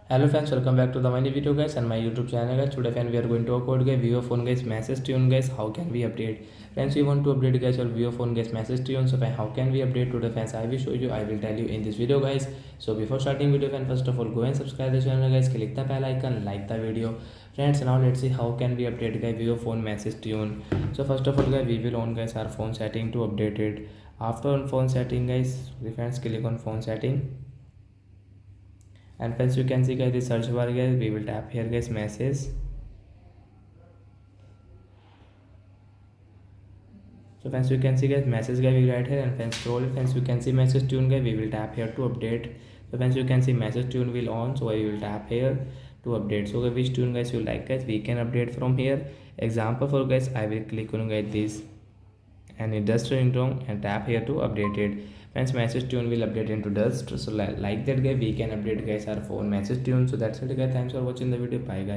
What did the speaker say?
Hello friends, welcome back to the my new video guys and my YouTube channel guys. Today friends we are going to talk about guys vivo phone guys message tune guys. How can we update? Friends, we want to update guys your vivo phone guys message tune. So friends, how can we update today friends? I will show you. I will tell you in this video guys. So before starting video friends, first of all go and subscribe the channel guys. Click the bell icon, like the video. Friends, now let's see how can we update guys vivo phone message tune. So first of all guys we will on guys our phone setting to update it. After on phone setting guys, friends click on phone setting. And friends you can see guys the search bar guys, we will tap here guys message. So friends you can see guys message guys, we write here and friends scroll it. Friends you can see message tune guys, we will tap here to update. So friends you can see message tune will on, so I will tap here to update. So which tune guys you like guys, we can update from here. Example for guys, I will click on guys this and it does ringtone and tap here to update it. Friends message tune will update into dust. So like that guys we can update guys our phone message tune. So that's it guys, thanks for watching the video, bye guys.